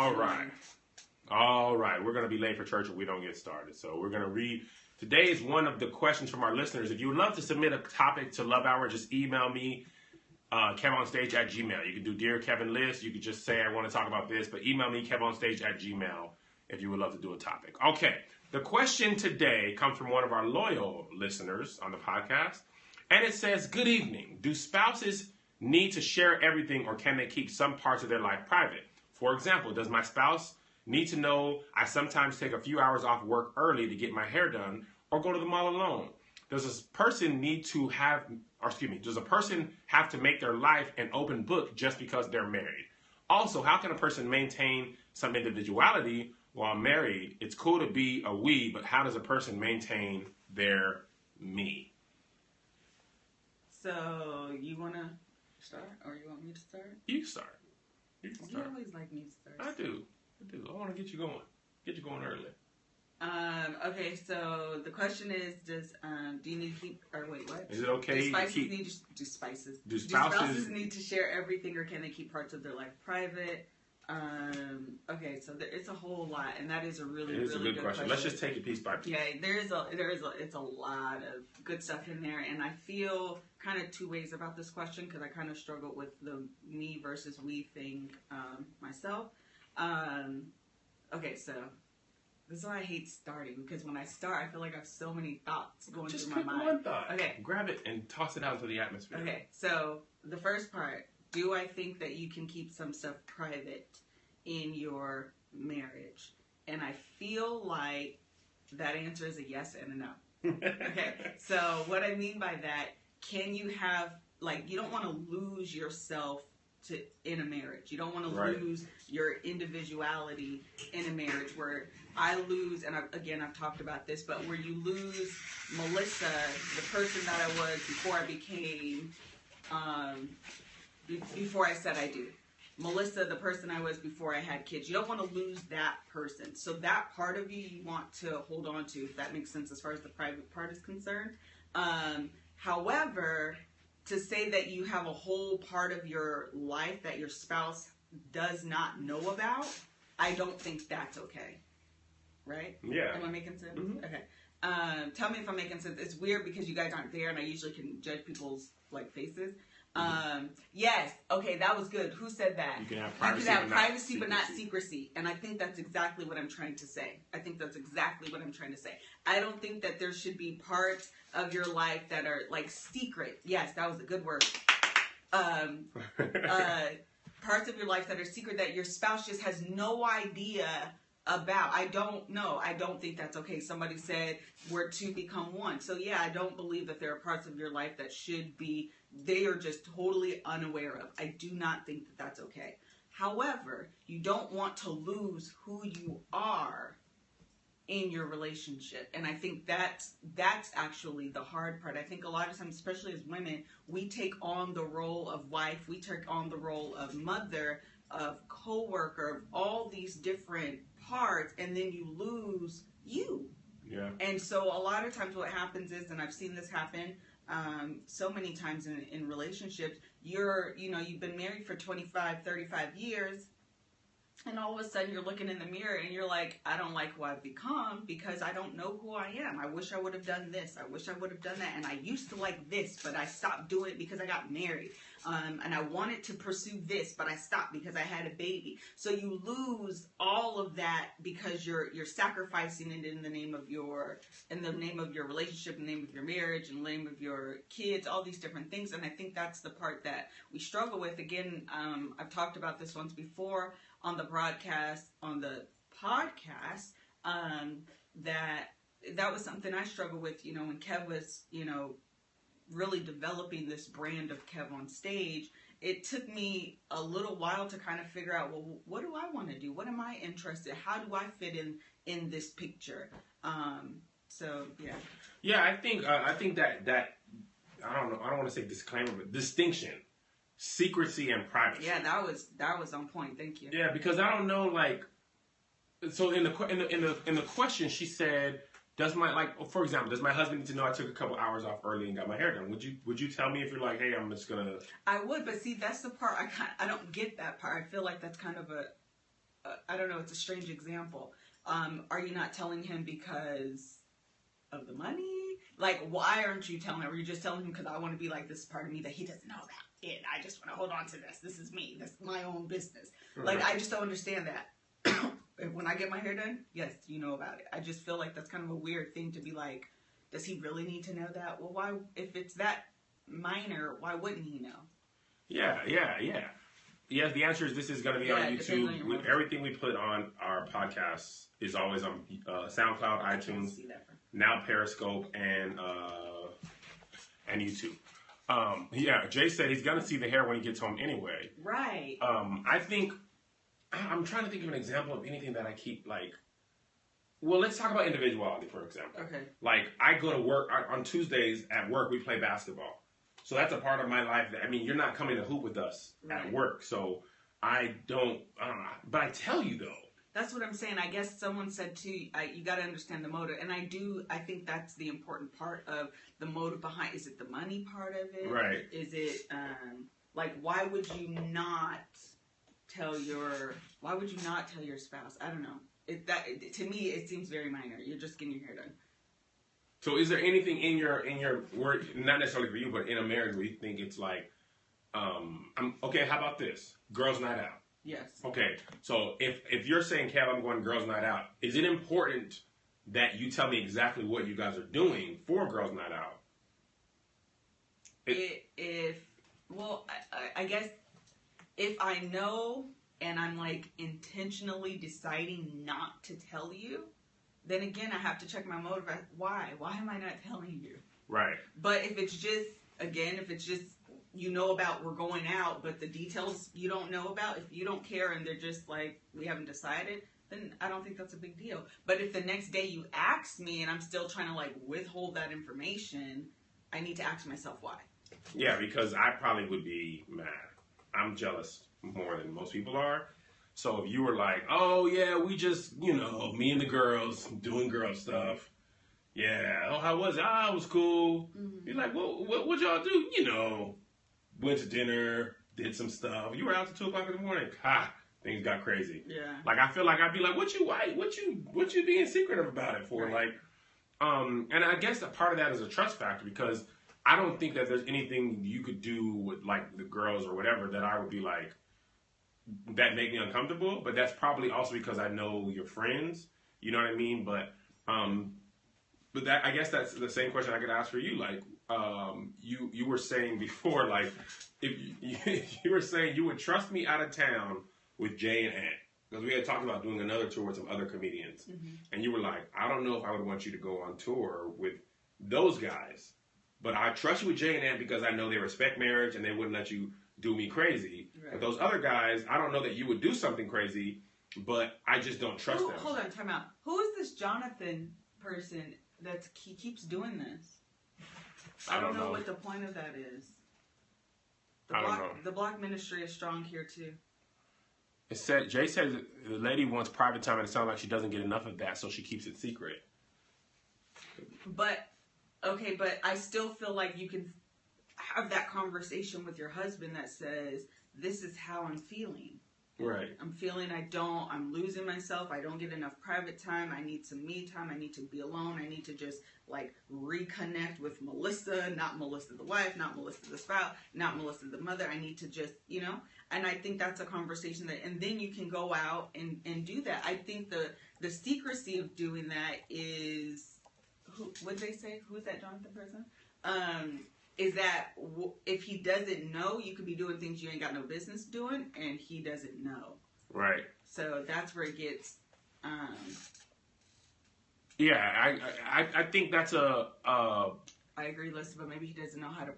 All right. All right. We're going to be late for church if we don't get started. So we're going to read. Today is one of the questions from our listeners. If you would love to submit a topic to Love Hour, just email me, KevOnStage at Gmail. You can do Dear Kevin List. You can just say, I want to talk about this. But email me, KevOnStage at Gmail, if you would love to do a topic. Okay. The question today comes from one of our loyal listeners on the podcast. And it says, good evening. Do spouses need to share everything, or can they keep some parts of their life private? For example, does my spouse need to know I sometimes take a few hours off work early to get my hair done or go to the mall alone? Does a person does a person have to make their life an open book just because they're married? Also, how can a person maintain some individuality while married? It's cool to be a we, but how does a person maintain their me? So, you want to start, or you want me to start? You start. You always like me to start. I do. I want to get you going. Get you going early. Okay, so the question is, do you need to keep, or wait, what? Is it okay do spouses need to share everything, or can they keep parts of their life private? Okay, so it's a whole lot, and that is a really good question. Let's just take it piece by piece. Yeah, it's a lot of good stuff in there, and I feel kind of two ways about this question, because I kind of struggle with the me versus we thing myself. Okay, so this is why I hate starting, because when I start, I feel like I have so many thoughts going through my mind. Just pick one thought. Okay. Grab it and toss it out into the atmosphere. Okay, so the first part, do I think that you can keep some stuff private in your marriage? And I feel like that answer is a yes and a no. Okay, so what I mean by that, can you have, you don't want to lose yourself in a marriage. You don't want to lose your individuality in a marriage where I lose, and I've talked about this, but where you lose Melissa, the person that I was before I became, before I said I do. Melissa, the person I was before I had kids. You don't want to lose that person. So that part of you want to hold on to, if that makes sense as far as the private part is concerned. However, to say that you have a whole part of your life that your spouse does not know about, I don't think that's okay. Right? Yeah. Am I making sense? Mm-hmm. Okay. Tell me if I'm making sense. It's weird because you guys aren't there, and I usually can judge people's faces. Yes. Okay, that was good. Who said that? You can have privacy, but not secrecy. And I think that's exactly what I'm trying to say. I don't think that there should be parts of your life that are secret. Yes, that was a good word. Parts of your life that are secret that your spouse just has no idea about. I don't know. I don't think that's okay. Somebody said we're to become one. So yeah, I don't believe that there are parts of your life that they are just totally unaware of. I do not think that that's okay. However, you don't want to lose who you are in your relationship. And I think that's actually the hard part. I think a lot of times, especially as women, we take on the role of wife, we take on the role of mother, of co-worker, of all these different parts, and then you lose you. Yeah. And so a lot of times what happens is, and I've seen this happen so many times in relationships, you've been married for 25, 35 years, and all of a sudden you're looking in the mirror and you're like, I don't like who I've become because I don't know who I am. I wish I would have done this. I wish I would have done that. And I used to like this, but I stopped doing it because I got married. And I wanted to pursue this, but I stopped because I had a baby. So you lose all of that because you're sacrificing it in the name of your relationship, in the name of your marriage, in the name of your kids, all these different things. And I think that's the part that we struggle with. Again, I've talked about this once before on the podcast, on the podcast, that was something I struggled with, when Kev was, really developing this brand of KevOnStage. It took me a little while to kind of figure out, well, what do I want to do? What am I interested in? How do I fit in this picture? So, yeah. Yeah, I think that I don't know, I don't want to say disclaimer, but distinction. Secrecy and privacy. Yeah, that was on point. Thank you. Yeah, because I don't know, so in the question she said, for example, does my husband need to know I took a couple hours off early and got my hair done? Would you tell me if you're like, hey, I'm just gonna? I would, but see, that's the part I don't get that part. I feel like that's kind of I don't know, it's a strange example. Are you not telling him because of the money? Like, why aren't you telling him? Or are you just telling him because I want to be like, this part of me that he doesn't know about it. I just want to hold on to this. This is me. This is my own business. Like, I just don't understand that. When I get my hair done, yes, you know about it. I just feel like that's kind of a weird thing to be like, does he really need to know that? Well, why, if it's that minor, why wouldn't he know? Yeah. Yes, the answer is this is going to be on YouTube. Everything we put on our podcast is always on SoundCloud, iTunes, now Periscope, and YouTube. Jay said he's going to see the hair when he gets home anyway. Right. I think, I'm trying to think of an example of anything that I keep, like, well, let's talk about individuality, for example. Okay. Like, I go to work, on Tuesdays at work, we play basketball. So that's a part of my life that, I mean, you're not coming to hoop with us at work. So I don't know. But I tell you, though. That's what I'm saying. I guess someone said, too, you got to understand the motive. And I think that's the important part of the motive behind. Is it the money part of it? Right. Is it, like, why would you not tell your spouse? I don't know. To me, it seems very minor. You're just getting your hair done. So is there anything in your work, not necessarily for you, but in a marriage where you think it's like, okay, how about this? Girls' night out. Yes. Okay, so if you're saying, Kev, I'm going girls' night out, is it important that you tell me exactly what you guys are doing for girls' night out? I guess if I know and I'm like intentionally deciding not to tell you, then again, I have to check my motive. Why? Why am I not telling you? Right. But if it's just, you know about we're going out, but the details you don't know about, if you don't care and they're just like, we haven't decided, then I don't think that's a big deal. But if the next day you ask me and I'm still trying to like withhold that information, I need to ask myself why. Yeah, because I probably would be mad. I'm jealous more than most people are. So if you were like, oh yeah, we just, me and the girls doing girl stuff. Yeah. Oh, how was it? It was cool. Mm-hmm. You're like, well, what y'all do? Went to dinner, did some stuff. You were out till 2:00 in the morning. Things got crazy. Yeah. Like, I feel like I'd be like, what you being secretive about it for? Right. Like, and I guess a part of that is a trust factor, because I don't think that there's anything you could do with like the girls or whatever that I would be like, that make me uncomfortable. But that's probably also because I know your friends. You know what I mean? But that, I guess that's the same question I could ask for you. Like, you were saying before, like, if you were saying you would trust me out of town with Jay and Ant, because we had talked about doing another tour with some other comedians, and you were like, I don't know if I would want you to go on tour with those guys, but I trust you with Jay and Ant because I know they respect marriage and they wouldn't let you do me crazy. Right. But those other guys, I don't know that you would do something crazy, but I just don't trust them. Hold on, time out. Who is this Jonathan person he keeps doing this? I don't know what the point of that is. The Block ministry is strong here too. Jay says the lady wants private time, and it sounds like she doesn't get enough of that, so she keeps it secret. But I still feel like you can have that conversation with your husband that says, this is how I'm feeling. Right. I'm feeling I'm losing myself. I don't get enough private time. I need some me time. I need to be alone. I need to just like reconnect with Melissa, not Melissa the wife, not Melissa the spouse, not Melissa the mother. I need to just, and I think that's a conversation and then you can go out and do that. I think the secrecy of doing that is, what did they say? Who is that Jonathan person? Is that if he doesn't know, you could be doing things you ain't got no business doing, and he doesn't know. Right. So that's where it gets. Yeah, I think that's I agree, Lisa, but maybe he doesn't know how to.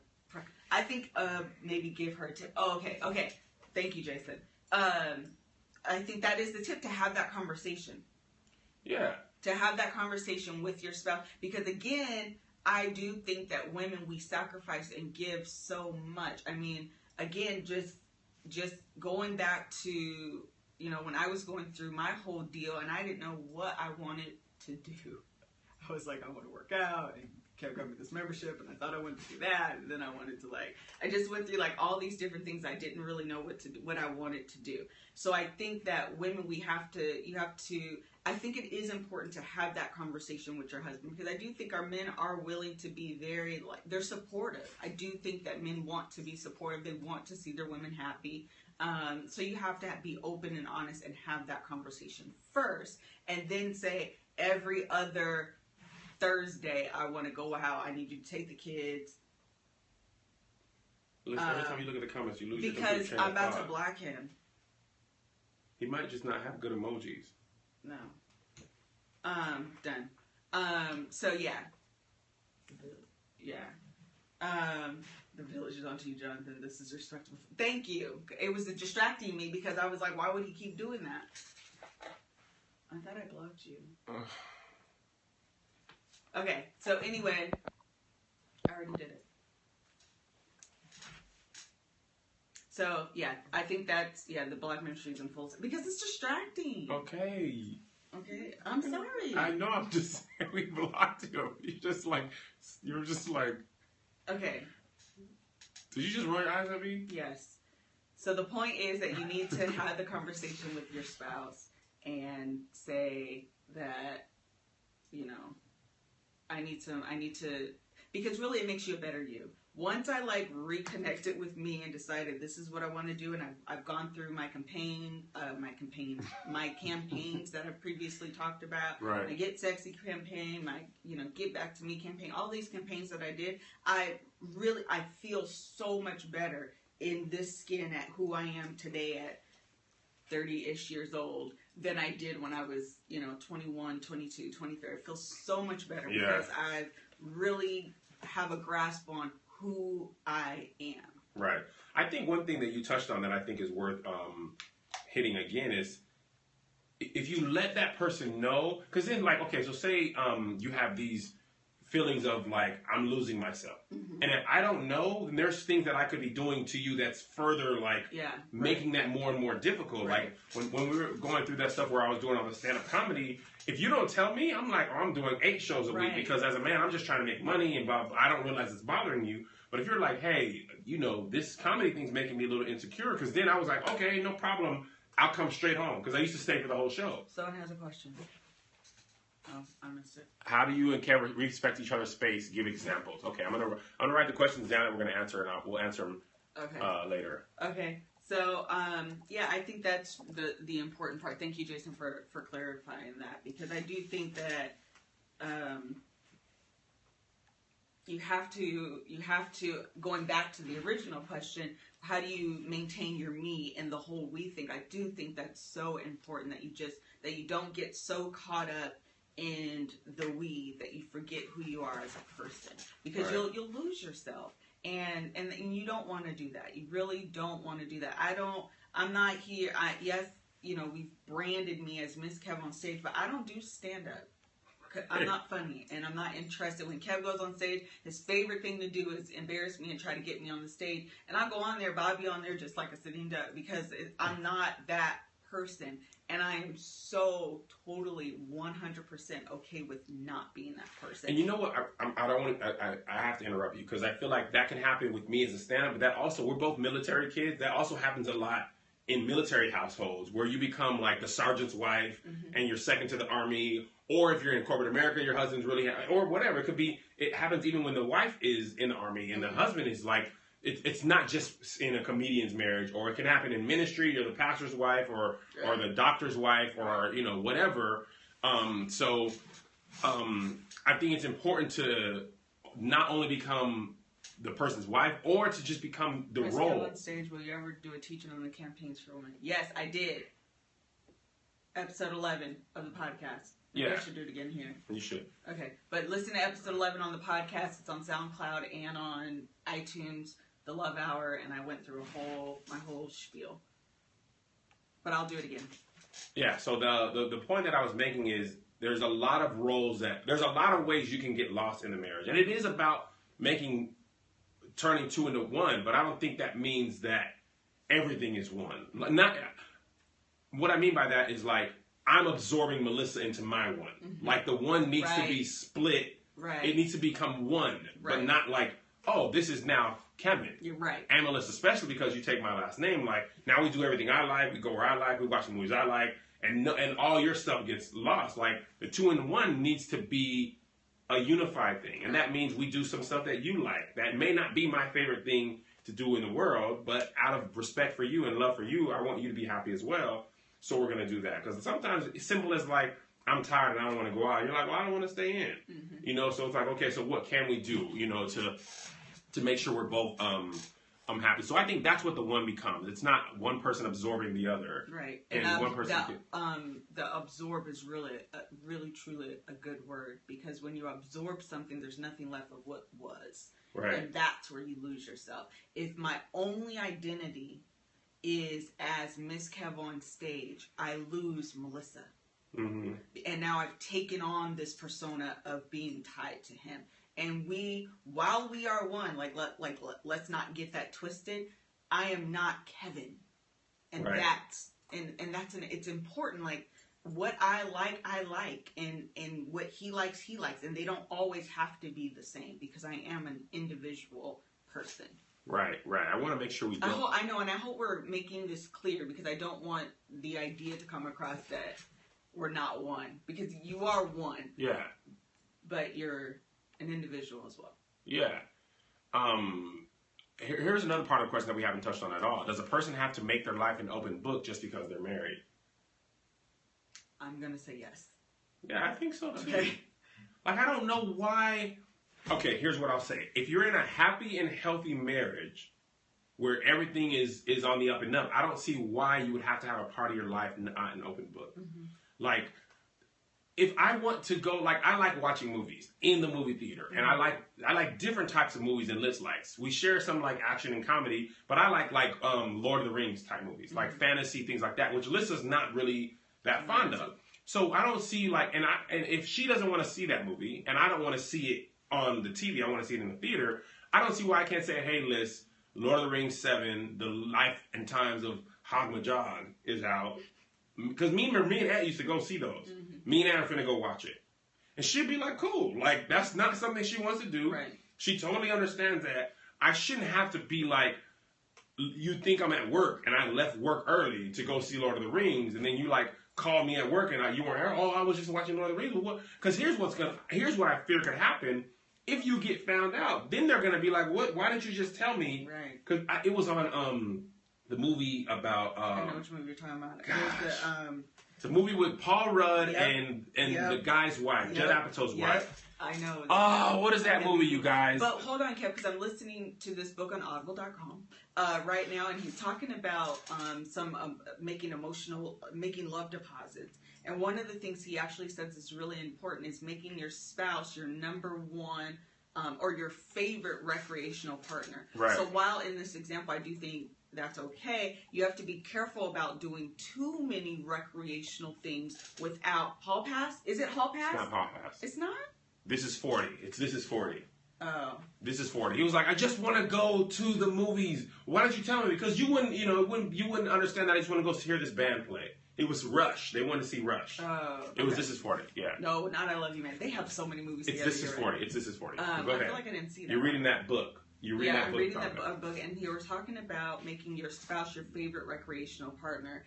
I think maybe give her a tip. Oh, okay. Thank you, Jason. I think that is the tip, to have that conversation. Yeah. To have that conversation with your spouse, because again, I do think that women, we sacrifice and give so much. I mean, again, just going back to, when I was going through my whole deal and I didn't know what I wanted to do. I was like, I want to work out and kept coming to this membership, and I thought I wanted to do that, and then I wanted to I just went through all these different things. I didn't really know what I wanted to do. So I think that women, I think it is important to have that conversation with your husband, because I do think our men are willing to be very, they're supportive. I do think that men want to be supportive. They want to see their women happy. So you have to be open and honest and have that conversation first, and then say, every other Thursday, I want to go out. I need you to take the kids. Listen, every time you look at the comments, you lose your because I'm about to block him. He might just not have good emojis. No. Done. So yeah. The village is onto you, Jonathan. This is respectful. Thank you. It was distracting me because I was like, why would he keep doing that? I thought I blocked you. Okay, so anyway, I already did it. So, yeah, I think that's, the black ministry is in full, because it's distracting. Okay, I'm sorry. I know, I'm just saying we blocked him. You're just like. Okay. Did you just roll your eyes at me? Yes. So the point is that you need to have the conversation with your spouse and say that, I need to, because really it makes you a better you. Once I reconnected with me and decided this is what I want to do, and I've gone through my campaigns that I've previously talked about. Right. My Get Sexy campaign, my Get Back to Me campaign, all these campaigns that I did, I feel so much better in this skin at who I am today at 30-ish years old than I did when I was 21, 22, 23. I feel so much better because I really have a grasp on who I am. Right. I think one thing that you touched on that I think is worth hitting again is if you let that person know, because then so say you have these feelings of I'm losing myself, and if I don't know, then there's things that I could be doing to you that's further making that more and more difficult. Right. When we were going through that stuff where I was doing all the stand-up comedy, if you don't tell me, I'm I'm doing 8 shows a week because as a man, I'm just trying to make money and I don't realize it's bothering you. But if you're like, hey, this comedy thing's making me a little insecure, because then I was like, okay, no problem, I'll come straight home, because I used to stay for the whole show. Someone has a question. Oh, I missed it. How do you and Kev respect each other's space? Give examples. Okay, I'm gonna write the questions down and we're gonna answer, and we'll answer them later. Okay. So, I think that's the important part. Thank you, Jason, for clarifying that, because I do think that you have to, going back to the original question, how do you maintain your me and the whole we thing? I do think that's so important that you don't get so caught up in the we that you forget who you are as a person, because you'll lose yourself. And you don't want to do that. You really don't want to do that. I'm not here. We've branded me as Miss KevOnStage, but I don't do stand-up. I'm not funny, and I'm not interested. When Kev goes on stage, his favorite thing to do is embarrass me and try to get me on the stage. And I'll go on there, but I'll be on there just like a sitting duck, because I'm not that person. And I am so totally 100% okay with not being that person. And you know what? I have to interrupt you, because I feel like that can happen with me as a stand-up, but that also, we're both military kids. That also happens a lot in military households, where you become the sergeant's wife, and you're second to the army, or if you're in corporate America, your husband's really, or whatever. It happens even when the wife is in the army and the husband is it's not just in a comedian's marriage, or it can happen in ministry. You're the pastor's wife, or the doctor's wife, or whatever. I think it's important to not only become the person's wife, or to just become the role. On stage, will you ever do a teaching on the campaigns for women? Yes, I did. Episode 11 of the podcast. I should do it again here. You should. Okay, but listen to episode 11 on the podcast. It's on SoundCloud and on iTunes, The Love Hour, and I went through my whole spiel. But Turn it again. Yeah, so the point that I was making is there's a lot of roles there's a lot of ways you can get lost in the marriage. And it is about turning 2 into 1, but I don't think that means that everything is one. What I mean by that is I'm absorbing Melissa into my one. The one needs to be split Right. It needs to become one, Right. but not like, oh, this is now Kevin. You're right. And Melissa, especially because you take my last name. Like, now we do everything I like, we go where I like, we watch the movies I like, and all your stuff gets lost. Like, the 2-in-1 needs to be a unified thing. And that means we do some stuff that you like. That may not be my favorite thing to do in the world, but out of respect for you and love for you, I want you to be happy as well. So we're going to do that. Because sometimes it's simple as like, I'm tired and I don't want to go out. You're like, well, I don't want to stay in. Mm-hmm. You know, so it's like, okay, so what can we do, you know, to make sure we're both happy. So I think that's what the one becomes. It's not one person absorbing the other. Right. And one person the absorb is really truly a good word, because when you absorb something, there's nothing left of what was. Right. And that's where you lose yourself. If my only identity is as Miss KevOnStage, I lose Melissa. Mm-hmm. And now I've taken on this persona of being tied to him. And while we are one, let's not get that twisted. I am not Kevin, and right. it's important. Like, what I like, and what he likes, and they don't always have to be the same, because I am an individual person. Right. I want to make sure we don't. I know, and I hope we're making this clear, because I don't want the idea to come across that we're not one, because you are one. Yeah. But you're an individual as well. Yeah. Here's another part of the question that we haven't touched on at all. Does a person have to make their life an open book just because they're married? I'm going to say yes. Yeah, I think so too. Okay. Like, I don't know why. Okay, here's what I'll say. If you're in a happy and healthy marriage where everything is on the up and up, I don't see why you would have to have a part of your life not an open book. Mm-hmm. Like, if I want to go, like, I like watching movies in the movie theater, and I like different types of movies than Liz likes. We share some like action and comedy, but I like Lord of the Rings type movies, like fantasy things like that, which Liz is not really that fond of. So I don't see like, and if she doesn't want to see that movie, and I don't want to see it on the TV, I want to see it in the theater. I don't see why I can't say, hey Liz, Lord of the Rings 7, The Life and Times of Hogmajog is out. Because me and Ed used to go see those. Mm-hmm. Me and Ed are finna go watch it. And she'd be like, cool. Like, that's not something she wants to do. Right. She totally understands that. I shouldn't have to be like, you think I'm at work and I left work early to go see Lord of the Rings, and then you like call me at work and you weren't here. Oh, I was just watching Lord of the Rings. Because here's what I fear could happen. If you get found out, then they're gonna be like, what? Why didn't you just tell me? Right. Because it was on the movie about. I know which movie you're talking about. Gosh. It's a movie with Paul Rudd and the guy's wife, Judd Apatow's wife. I know. Oh, what is that movie, you guys? But hold on, Kev, because I'm listening to this book on Audible.com right now, and he's talking about making love deposits. And one of the things he actually says is really important is making your spouse your number one or your favorite recreational partner. Right. So while in this example, I do think that's okay, you have to be careful about doing too many recreational things without Hall Pass. Is it Hall Pass? It's not Hall Pass. It's not? This is 40. This is 40. Oh. This is 40. He was like, I just want to go to the movies. Why don't you tell me? Because you wouldn't understand that I just want to go hear this band play. It was Rush. They wanted to see Rush. It was This Is 40. Yeah. No, not I Love You, Man. They have so many movies together. This Is 40. It's This Is 40. Go ahead. I feel like I didn't see that. You're reading that book. I'm reading that book, and you were talking about making your spouse your favorite recreational partner,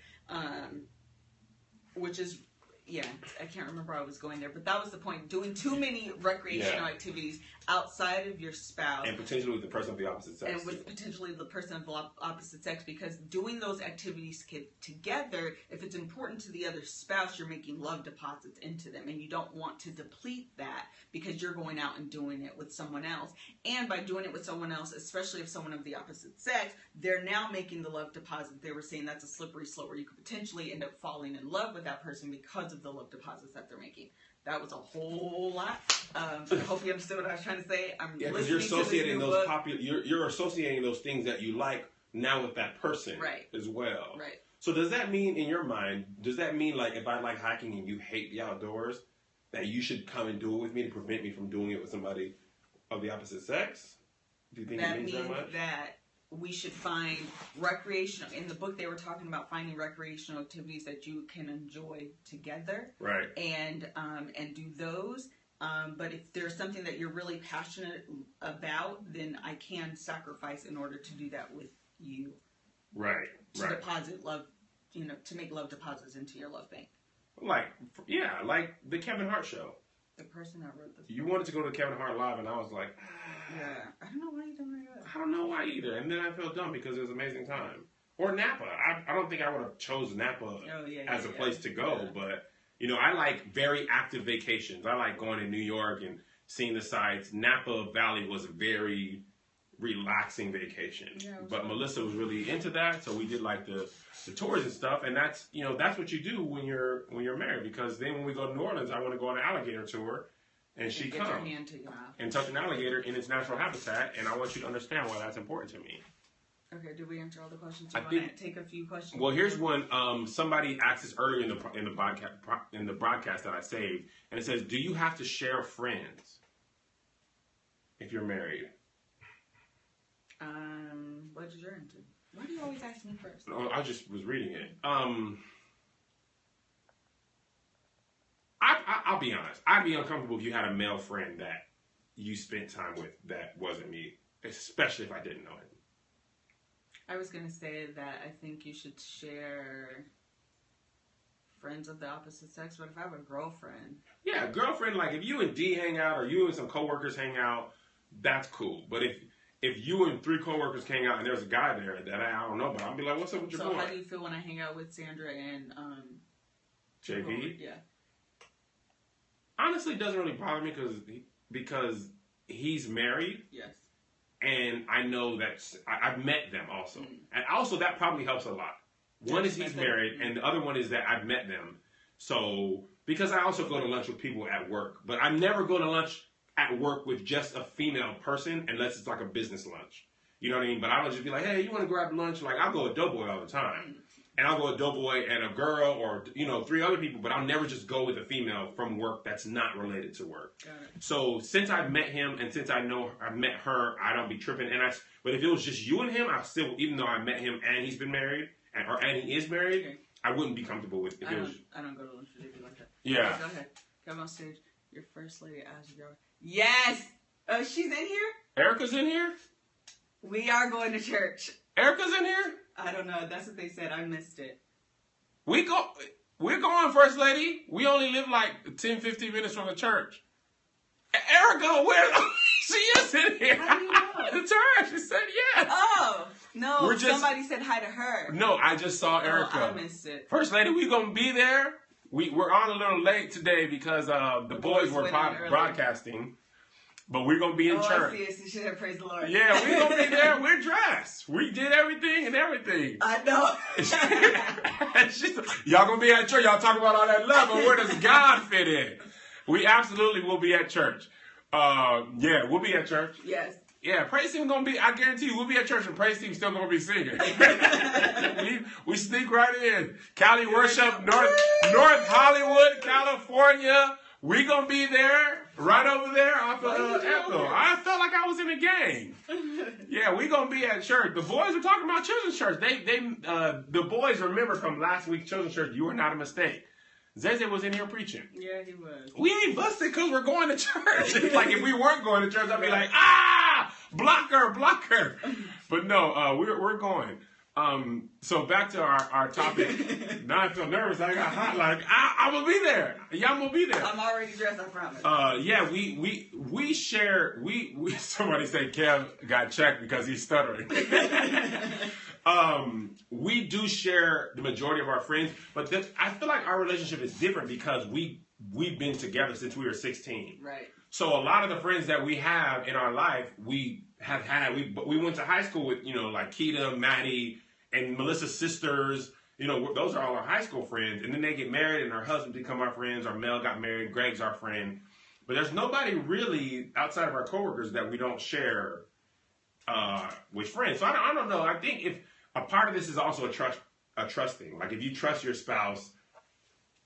which is, I can't remember how I was going there, but that was the point. Doing too many recreational activities outside of your spouse. And potentially with the person of the opposite sex. And with potentially the person of the opposite sex, because doing those activities together, if it's important to the other spouse, you're making love deposits into them, and you don't want to deplete that because you're going out and doing it with someone else. And by doing it with someone else, especially if someone of the opposite sex, they're now making the love deposit. They were saying that's a slippery slope where you could potentially end up falling in love with that person because of the love deposits that they're making. That was a whole lot. But I hope you understood what I was trying to say. Because you're associating those you're associating those things that you like now with that person as well. Right. So does that mean, in your mind, like if I like hiking and you hate the outdoors, that you should come and do it with me to prevent me from doing it with somebody of the opposite sex? Do you think it means that much? That we should find recreational. In the book, they were talking about finding recreational activities that you can enjoy together, right? And do those. But if there's something that you're really passionate about, then I can sacrifice in order to do that with you. Right. To deposit love, to make love deposits into your love bank. Like the Kevin Hart show. The person that wrote this. You wanted to go to Kevin Hart Live, and I was like, yeah, I don't know why you don't that. I don't know why either. And then I felt dumb because it was an amazing time. Or Napa. I don't think I would have chosen Napa as a place to go, but I like very active vacations. I like going to New York and seeing the sights. Napa Valley was a very relaxing vacation. Yeah, but Melissa was really into that, so we did like the tours and stuff, and that's that's what you do when you're married, because then when we go to New Orleans, I want to go on an alligator tour, and she comes and touch an alligator in its natural habitat, and I want you to understand why that's important to me. Okay, did we answer all the questions? I want to take a few questions. Well, here's one. Somebody asked this earlier in the broadcast that I saved, and it says, "Do you have to share friends if you're married?" What did you into? Why do you always ask me first? Oh, I just was reading it. I'll be honest. I'd be uncomfortable if you had a male friend that you spent time with that wasn't me, especially if I didn't know him. I was going to say that I think you should share friends of the opposite sex, but if I have a girlfriend... Yeah, girlfriend, like if you and D hang out or you and some coworkers hang out, that's cool. But if you and 3 coworkers hang out and there's a guy there that I don't know, but I'll be like, what's up with your boy? So how do you feel when I hang out with Sandra and JV? Yeah. Honestly, it doesn't really bother me because he's married. Yes. And I know that I've met them also. And also that probably helps a lot. One is he's married, and the other one is that I've met them. So, because I also go to lunch with people at work. But I never go to lunch at work with just a female person unless it's like a business lunch. You know what I mean? But I don't just be like, hey, you want to grab lunch? Like, I'll go with Doughboy all the time. And I'll go with Doughboy and a girl or, 3 other people. But I'll never just go with a female from work that's not related to work. Got it. So since I've met him and since I know I've met her, I don't be tripping. But if it was just you and him, I still, even though I met him and he's been married, and he is married, okay, I wouldn't be comfortable with it. I don't go to lunch with people like that. Yeah. Okay, go ahead. Come on stage. Your first lady asked your... Yes! Oh, she's in here? Erica's in here? We are going to church. Erica's in here? I don't know. That's what they said. I missed it. We're going, First Lady. We only live like 10, 15 minutes from the church. Erica, where? She is in here. How do you know? The church. She said yes. Oh, no. Somebody said hi to her. No, I just saw Erica. I missed it. First Lady, we going to be there. We're on a little late today because the boys were broadcasting. But we're going to be in church. I see it. So she said, praise the Lord. Yeah, we're going to be there. We're dressed. We did everything and everything. I know. Y'all going to be at church. Y'all talking about all that love, but where does God fit in? We absolutely will be at church. Yeah, we'll be at church. Yes. Yeah, praise team going to be, I guarantee you, we'll be at church and praise team still going to be singing. we sneak right in. Cali Worship, North Hollywood, California. We going to be there, right over there off of Echo. I felt like I was in a game. Yeah, we going to be at church. The boys were talking about children's church. The boys remember from last week's children's church, you were not a mistake. Zeze was in here preaching. Yeah, he was. We ain't busted because we're going to church. Like, if we weren't going to church, I'd be like, block her. But no, we're going. So back to our topic. Now I feel nervous. I got hot. Like, I'm going to be there. Y'all going to be there. I'm already dressed, I promise. Yeah, we share, somebody said Kev got checked because he's stuttering. We do share the majority of our friends, but I feel like our relationship is different because we've been together since we were 16. Right. So a lot of the friends that we have in our life, we went to high school with, like Keita, Maddie, and Melissa's sisters. Those are all our high school friends. And then they get married and our husbands become our friends. Our Mel got married. Greg's our friend. But there's nobody really outside of our coworkers that we don't share with friends. So I don't know. I think if a part of this is also a trusting. Like if you trust your spouse,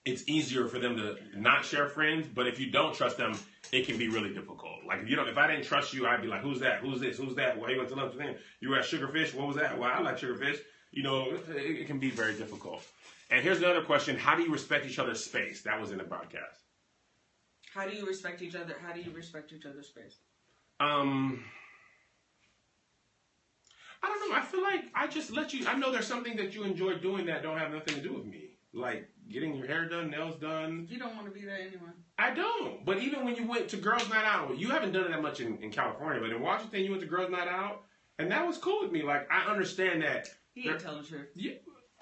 it's easier for them to not share friends. But if you don't trust them, it can be really difficult. Like if I didn't trust you, I'd be like, who's that? Who's this? Who's that? Why you went to lunch with him? You were at Sugarfish? What was that? Well, I like Sugarfish. It can be very difficult. And here's another question. How do you respect each other's space? That was in the broadcast. How do you respect each other? How do you respect each other's space? I don't know. I feel like I just let you. I know there's something that you enjoy doing that don't have nothing to do with me, like getting your hair done, nails done. You don't want to be there anyway. I don't. But even when you went to Girls Night Out, you haven't done it that much in California, but in Washington, you went to Girls Night Out, and that was cool with me. Like, I understand that. He ain't telling the truth. Yeah,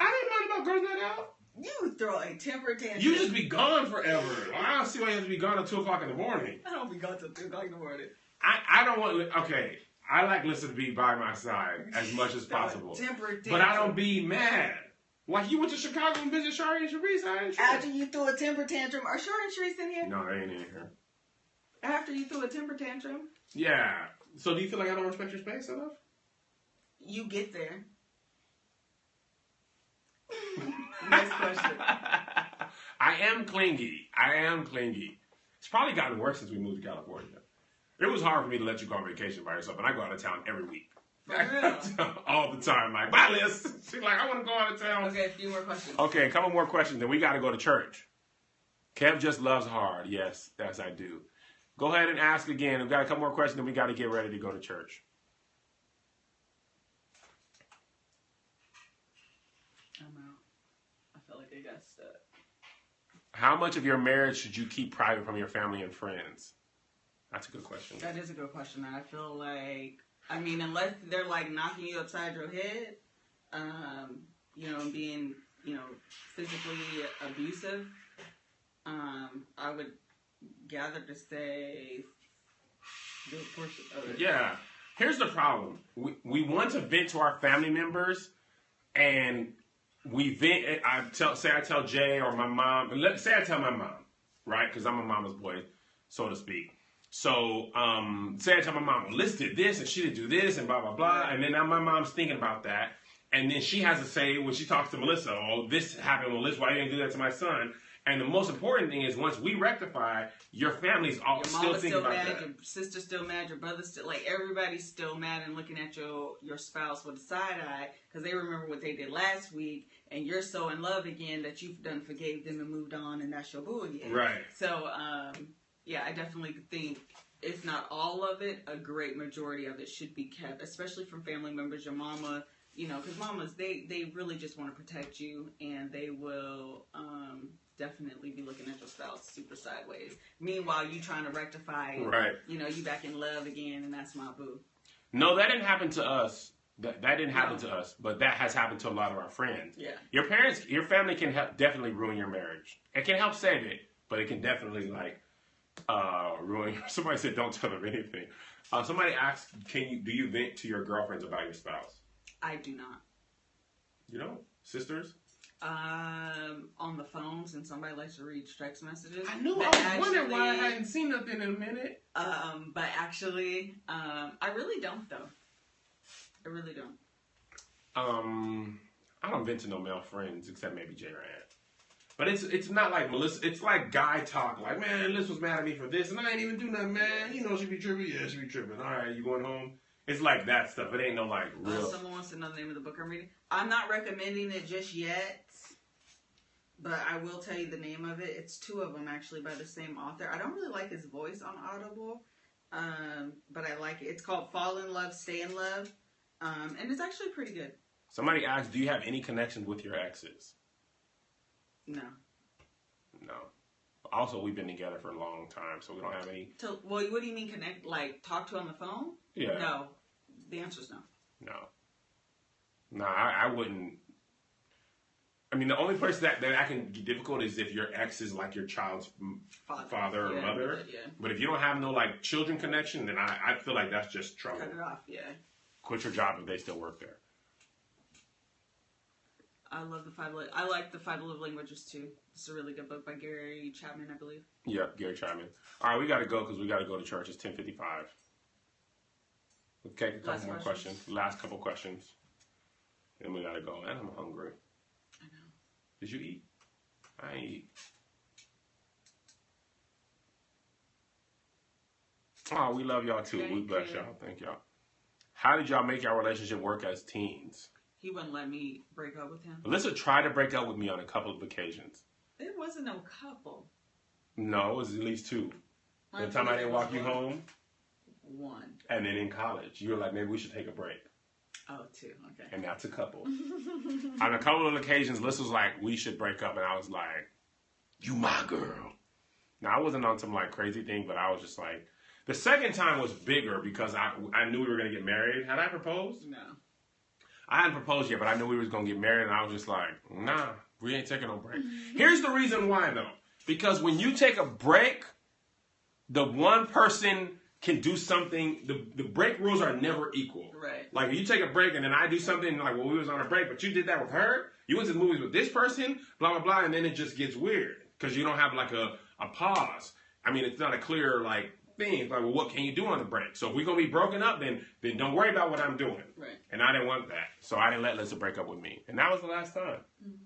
I didn't mind about Girls Night Out. You throw a temper tantrum. You just be gone forever. I don't see why you have to be gone at 2 o'clock in the morning. I don't be gone till 2 o'clock in the morning. I don't want. Okay, I like Lissa to be by my side as much as possible, but I don't be mad. Like, you went to Chicago and visited Shari and Sharice. After you threw a temper tantrum, are Shari and Sharice in here? No, they ain't in here. After you threw a temper tantrum? Yeah. So do you feel like I don't respect your space enough? You get there. Next question. I am clingy. It's probably gotten worse since we moved to California. It was hard for me to let you go on vacation by yourself, and I go out of town every week. For real? All the time. Like, bye, Liz. She's like, I want to go out of town. Okay, a few more questions. Okay, a couple more questions, then we got to go to church. Kev just loves hard. Yes, I do. Go ahead and ask again. We've got a couple more questions, then we got to get ready to go to church. I'm out. I feel like I got stuck. How much of your marriage should you keep private from your family and friends? That's a good question. That is a good question. I feel like, I mean, unless they're like knocking you upside your head, you know, being, you know, physically abusive, I would gather to say good portion of it. Yeah. Here's the problem. We want to vent to our family members, and we vent. I tell Jay or my mom. Say I tell my mom, right? Because I'm a mama's boy, so to speak. So, say I tell my mom, Liz did this, and she did do this, and blah, blah, blah. And then now my mom's thinking about that. And then she has to say, when she talks to Melissa, oh, this happened with Liz, why you didn't do that to my son? And the most important thing is, once we rectify, your family's all still thinking about that. Your sister's still mad, your brother's still, like, everybody's still mad and looking at your spouse with a side eye because they remember what they did last week, and you're so in love again that you've done forgave them and moved on, and that's your boo again. Right. So, yeah, I definitely think, if not all of it, a great majority of it should be kept, especially from family members, your mama, you know, because mamas, they really just want to protect you, and they will definitely be looking at your spouse super sideways. Meanwhile, you trying to rectify, right? You know, you back in love again, and that's my boo. No, that didn't happen to us. That didn't happen to us, but that has happened to a lot of our friends. Yeah. Your parents, your family can definitely ruin your marriage. It can help save it, but it can definitely, like, ruin. Somebody said, "Don't tell them anything." Somebody asked, do you vent to your girlfriends about your spouse? I do not. You know, sisters. On the phones, and somebody likes to read text messages. I knew. I was wondering why I hadn't seen nothing in a minute. But actually, I really don't though. I really don't. I don't vent to no male friends except maybe Jay or Ant. But it's not like Melissa. It's like guy talk. Like, man, Liz was mad at me for this, and I ain't even do nothing, man. You know she be tripping. Yeah, she be tripping. All right, you going home? It's like that stuff. It ain't no like real. Someone wants to know the name of the book I'm reading. I'm not recommending it just yet, but I will tell you the name of it. It's 2 of them actually by the same author. I don't really like his voice on Audible, but I like it. It's called Fall in Love, Stay in Love, and it's actually pretty good. Somebody asked, do you have any connections with your exes? No. No. Also, we've been together for a long time, so we don't have any. Well, what do you mean connect? Like talk to on the phone? Yeah. No. The answer is no. No. No, I wouldn't. I mean, the only place that I can get difficult is if your ex is like your child's father or mother. Yeah. But if you don't have no like children connection, then I feel like that's just trouble. Cut it off, yeah. Quit your job if they still work there. I love I like the 5 Love Languages too. It's a really good book by Gary Chapman, I believe. Yep, Gary Chapman. All right, we got to go because we got to go to church. It's 10:55. Okay, a couple more questions. Last couple questions. Then we got to go. And I'm hungry. I know. Did you eat? I ain't eat. Oh, we love y'all too. We bless y'all. Thank y'all. How did y'all make your relationship work as teens? He wouldn't let me break up with him. Alyssa tried to break up with me on a couple of occasions. It wasn't no couple. No, it was at least 2. The time I didn't walk you home? 1. And then in college, you were like, maybe we should take a break. Oh, 2. Okay. And that's a couple. On a couple of occasions, Liz was like, we should break up. And I was like, you my girl. Now, I wasn't on some like crazy thing, but I was just like, the second time was bigger because I knew we were going to get married. Had I proposed? No. I hadn't proposed yet, but I knew we was going to get married. And I was just like, nah, we ain't taking no break. Here's the reason why, though. Because when you take a break, the one person can do something. The break rules are never equal. Right. Like, if you take a break and then I do something, like, well, we was on a break, but you did that with her. You went to the movies with this person, blah, blah, blah, and then it just gets weird because you don't have, like, a pause. I mean, it's not a clear, like, thing. It's like, well, what can you do on the break? So if we're going to be broken up, then don't worry about what I'm doing. Right. And I didn't want that. So I didn't let Lisa break up with me. And that was the last time. Mm-hmm.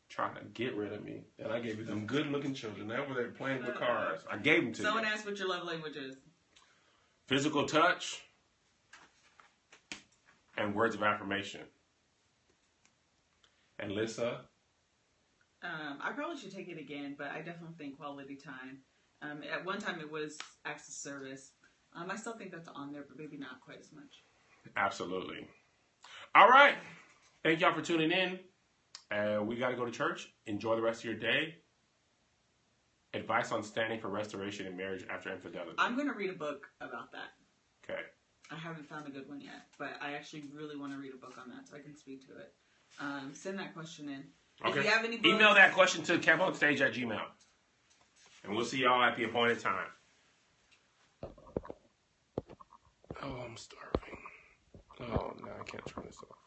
Trying to get rid of me. And I gave you them good-looking children. They were there playing with cars. I gave them to you. Someone asked what your love language is. Physical touch and words of affirmation. And Lisa? I probably should take it again, but I definitely think quality time. At one time it was acts of service. I still think that's on there, but maybe not quite as much. Absolutely. All right. Thank y'all for tuning in. We got to go to church. Enjoy the rest of your day. Advice on standing for restoration in marriage after infidelity. I'm going to read a book about that. Okay. I haven't found a good one yet, but I actually really want to read a book on that so I can speak to it. Send that question in. Okay. If you have any books, email that question to KevOnStage@gmail. And we'll see y'all at the appointed time. Oh, I'm starving. Oh, no, I can't turn this off.